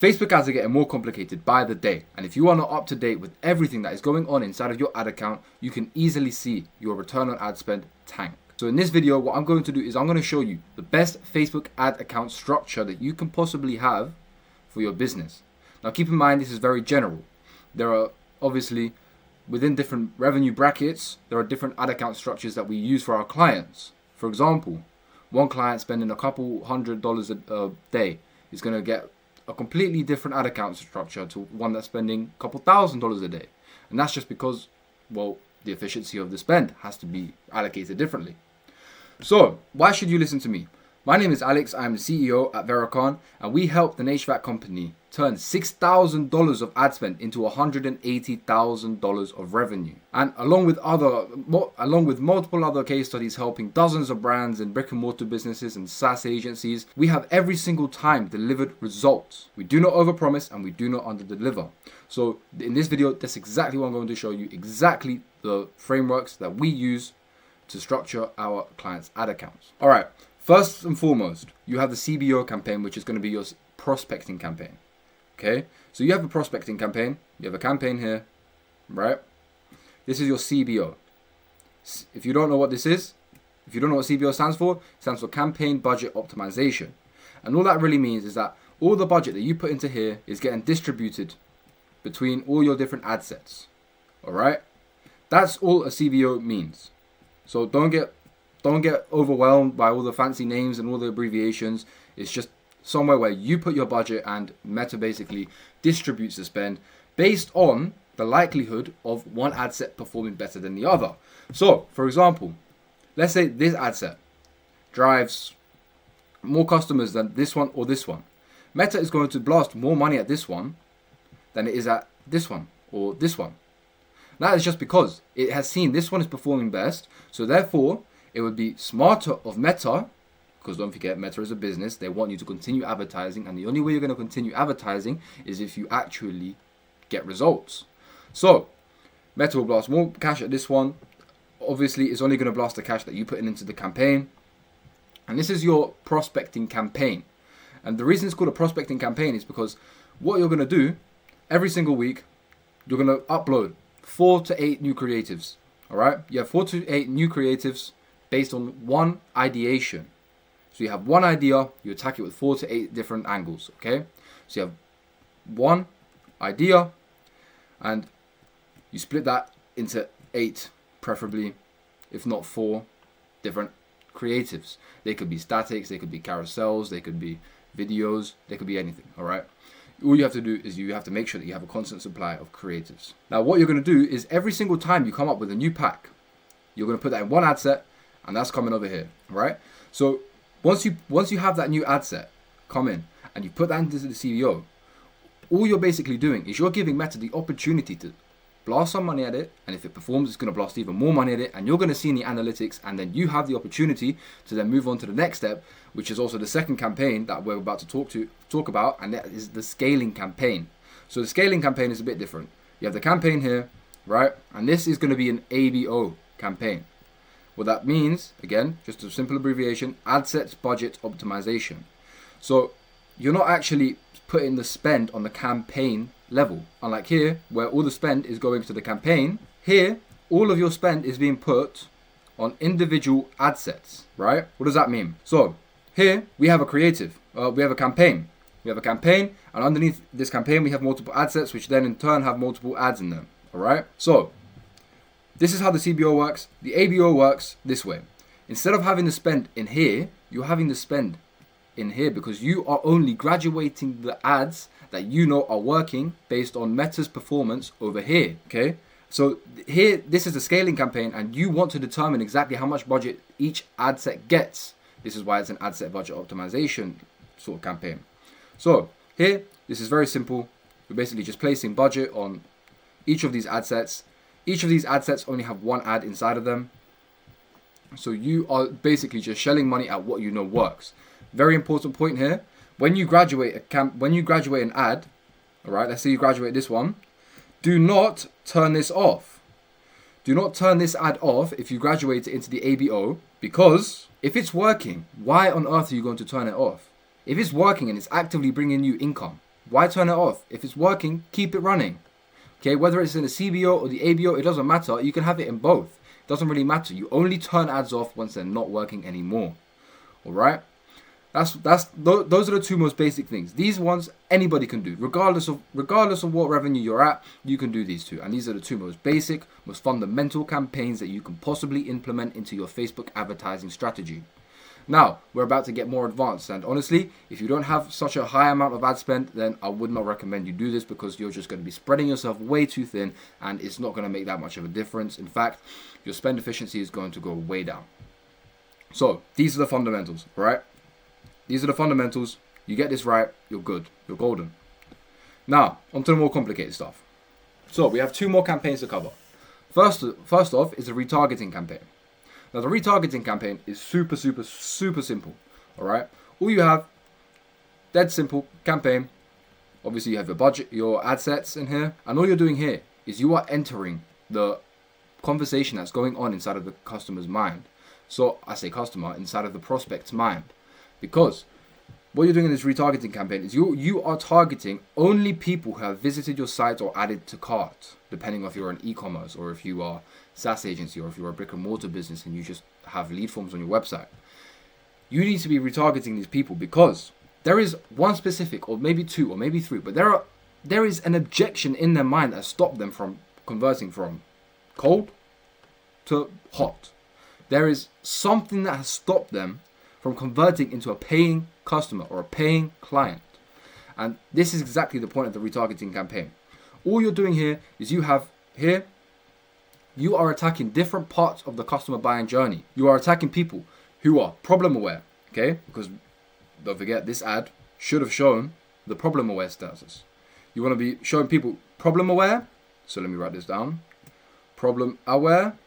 Facebook ads are getting more complicated by the day, and if you are not up to date with everything that is going on inside of your ad account, you can easily see your return on ad spend tank. So in this video, what I'm going to do is I'm going to show you the best Facebook ad account structure that you can possibly have for your business. Now keep in mind, this is very general. There are obviously, within different revenue brackets, there are different ad account structures that we use for our clients. For example, one client spending a couple $100s a day is going to get a completely different ad account structure to one that's spending a couple $1,000s a day. And that's just because, well, the efficiency of the spend has to be allocated differently. So why should you listen to me? My name is Alex. I'm the CEO at Ecom, and we help the HVAC company turn $6,000 of ad spend into $180,000 of revenue. And along with multiple other case studies helping dozens of brands in brick and mortar businesses and SaaS agencies, we have every single time delivered results. We do not overpromise and we do not underdeliver. So in this video, that's exactly what I'm going to show you, exactly the frameworks that we use to structure our clients' ad accounts. All right. First and foremost, you have the CBO campaign, which is going to be your prospecting campaign. Okay, so you have a prospecting campaign. You have a campaign here, right? This is your CBO. If you don't know what this is, if you don't know what CBO stands for, it stands for Campaign Budget Optimization. And all that really means is that all the budget that you put into here is getting distributed between all your different ad sets. All right, that's all a CBO means. So don't get overwhelmed by all the fancy names and all the abbreviations. It's just somewhere where you put your budget and Meta basically distributes the spend based on the likelihood of one ad set performing better than the other. So, for example, let's say this ad set drives more customers than this one or this one. Meta is going to blast more money at this one than it is at this one or this one. That is just because it has seen this one is performing best, so therefore it would be smarter of Meta, because don't forget, Meta is a business. They want you to continue advertising, and the only way you're going to continue advertising is if you actually get results. So Meta will blast more cash at this one. Obviously, it's only going to blast the cash that you put into the campaign. And this is your prospecting campaign. And the reason it's called a prospecting campaign is because what you're going to do every single week, you're going to upload 4 to 8 new creatives. All right? You have 4 to 8 new creatives based on one ideation. So you have one idea, you attack it with 4 to 8 different angles, okay? So you have one idea, and you split that into 8, preferably, if not 4, different creatives. They could be statics, they could be carousels, they could be videos, they could be anything, all right? All you have to do is you have to make sure that you have a constant supply of creatives. Now, what you're going to do is every single time you come up with a new pack, you're going to put that in one ad set, and that's coming over here, right? So once you have that new ad set come in and you put that into the CBO, all you're basically doing is you're giving Meta the opportunity to blast some money at it, and if it performs, it's going to blast even more money at it, and you're going to see in the analytics, and then you have the opportunity to then move on to the next step, which is also the second campaign that we're about to talk about, and that is the scaling campaign. So the scaling campaign is a bit different. You have the campaign here, right? And this is going to be an ABO campaign. What that means, again, just a simple abbreviation, ad sets budget optimization. So you're not actually putting the spend on the campaign level. Unlike here, where all the spend is going to the campaign, here, all of your spend is being put on individual ad sets, right? What does that mean? So here, we have a creative, we have a campaign. We have a campaign, and underneath this campaign, we have multiple ad sets, which then in turn have multiple ads in them, all right? So this is how the CBO works. The ABO works this way. Instead of having the spend in here, you're having the spend in here because you are only graduating the ads that you know are working based on Meta's performance over here, okay? So here, this is the scaling campaign, and you want to determine exactly how much budget each ad set gets. This is why it's an ad set budget optimization sort of campaign. So here, this is very simple. We're basically just placing budget on each of these ad sets. Each of these ad sets only have one ad inside of them. So you are basically just shelling money at what you know works. Very important point here. When you graduate an ad, all right, let's say you graduate this one, do not turn this off. Do not turn this ad off if you graduate it into the ABO, because if it's working, why on earth are you going to turn it off? If it's working and it's actively bringing you income, Why turn it off? If it's working, keep it running. Okay, whether it's in the CBO or the ABO, it doesn't matter. You can have it in both. It doesn't really matter. You only turn ads off once they're not working anymore. All right? Those are the two most basic things. These ones anybody can do, regardless of what revenue you're at. You can do these two, and these are the two most basic, most fundamental campaigns that you can possibly implement into your Facebook advertising strategy. Now we're about to get more advanced, and honestly, if you don't have such a high amount of ad spend, then I would not recommend you do this, because you're just going to be spreading yourself way too thin, and it's not going to make that much of a difference. In fact, your spend efficiency is going to go way down. So these are the fundamentals, right? These are the fundamentals. You get this right, you're good. You're golden. Now, onto the more complicated stuff. So we have two more campaigns to cover. First off is a retargeting campaign. Now, the retargeting campaign is super simple. All right. All you have, dead simple campaign. Obviously, you have your budget, your ad sets in here, and all you're doing here is you are entering the conversation that's going on inside of the customer's mind. So I say customer, inside of the prospect's mind. Because what you're doing in this retargeting campaign is you are targeting only people who have visited your site or added to cart, depending if you're an e-commerce or if you are SaaS agency or if you're a brick and mortar business and you just have lead forms on your website. You need to be retargeting these people because there is one specific, or maybe two, or maybe three, but there is an objection in their mind that stopped them from converting from cold to hot. There is something that has stopped them from converting into a paying customer or a paying client. And this is exactly the point of the retargeting campaign. All you're doing here is you are attacking different parts of the customer buying journey. You are attacking people who are problem aware, okay? Because don't forget, this ad should have shown the problem aware status. You want to be showing people problem aware. So let me write this down. Problem aware,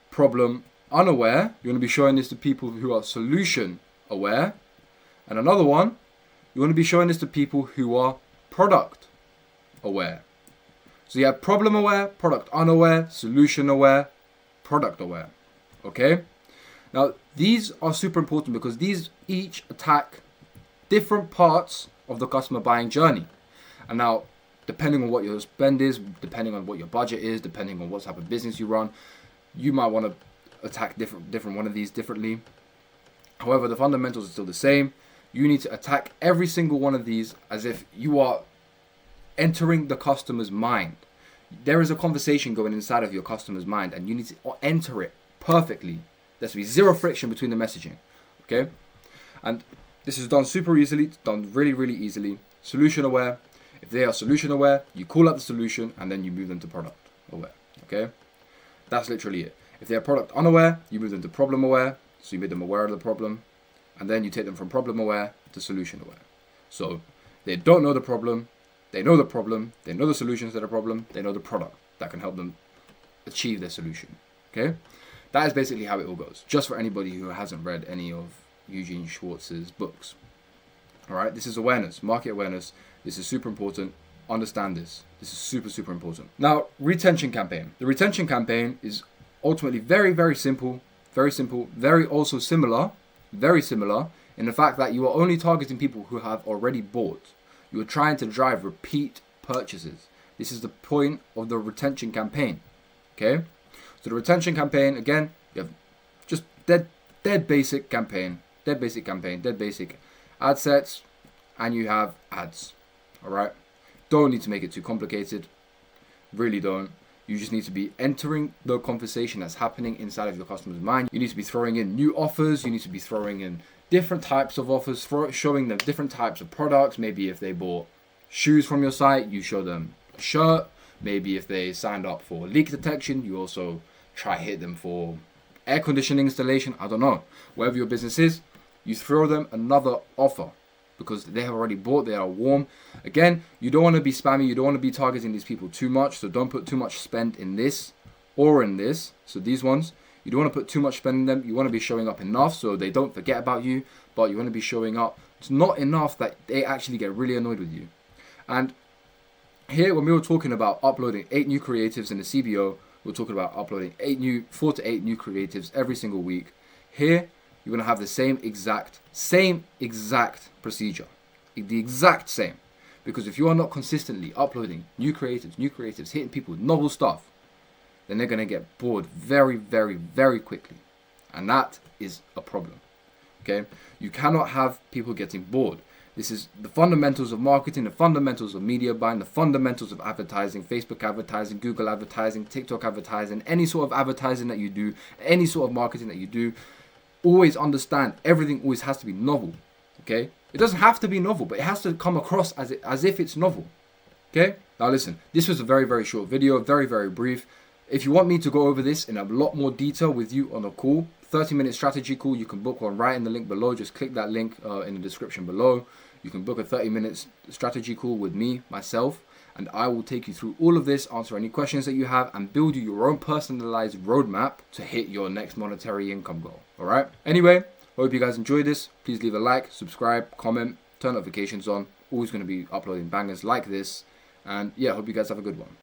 problem unaware. You want to be showing this to people who are solution aware. And another one, you want to be showing this to people who are product aware. So you have problem aware, product unaware, solution aware, product aware. Okay? Now, these are super important because these each attack different parts of the customer buying journey. And now, depending on what your spend is, depending on what your budget is, depending on what type of business you run, you might want to attack different one of these differently. However, the fundamentals are still the same. You need to attack every single one of these as if you are entering the customer's mind. There is a conversation going inside of your customer's mind, and you need to enter it perfectly. There should be zero friction between the messaging. Okay? And this is done super easily. It's done really easily. Solution aware. If they are solution aware, you call out the solution and then you move them to product aware. Okay? That's literally it. If they are product unaware, you move them to problem aware. So you made them aware of the problem. And then you take them from problem aware to solution aware. So they don't know the problem. They know the problem. They know the solutions to the problem. They know the product that can help them achieve their solution. Okay? That is basically how it all goes. Just for anybody who hasn't read any of Eugene Schwartz's books. Alright? This is awareness, market awareness. This is super important. Understand this. This is super important. Now, retention campaign. The retention campaign is ultimately very simple. Very simple. Very similar in the fact that you are only targeting people who have already bought. You are trying to drive repeat purchases. This is the point of the retention campaign. Okay? So the retention campaign, again, you have just dead basic campaign, dead basic ad sets, and you have ads. Alright? Don't need to make it too complicated. Really don't. You just need to be entering the conversation that's happening inside of your customer's mind. You need to be throwing in new offers. You need to be throwing in different types of offers, showing them different types of products. Maybe if they bought shoes from your site, you show them a shirt. Maybe if they signed up for leak detection, you also try hit them for air conditioning installation. I don't know. Wherever your business is, you throw them another offer because they have already bought, they are warm. Again, you don't want to be spammy, you don't want to be targeting these people too much, so don't put too much spend in this or in this. So these ones, you don't want to put too much spend in them. You want to be showing up enough so they don't forget about you, but you want to be showing up. It's not enough that they actually get really annoyed with you. And here, when we were talking about uploading 8 new creatives in the CBO, we're talking about uploading 4 to 8 new creatives every single week. Here, you're going to have the same exact procedure. The exact same. Because if you are not consistently uploading new creatives, hitting people with novel stuff, then they're going to get bored very, very, very quickly. And that is a problem. Okay? You cannot have people getting bored. This is the fundamentals of marketing, the fundamentals of media buying, the fundamentals of advertising, Facebook advertising, Google advertising, TikTok advertising, any sort of advertising that you do, any sort of marketing that you do. Always understand everything always has to be novel. Okay? It doesn't have to be novel, but it has to come across as if it's novel. Okay? Now listen, this was a very, very short video, very, very brief. If you want me to go over this in a lot more detail with you on a call, 30-minute strategy call, you can book one right in the link below. Just click that link in the description below. You can book a 30-minute strategy call with me, myself, and I will take you through all of this, answer any questions that you have, and build you your own personalized roadmap to hit your next monetary income goal. All right? Anyway, hope you guys enjoyed this. Please leave a like, subscribe, comment, turn notifications on. Always going to be uploading bangers like this. And yeah, hope you guys have a good one.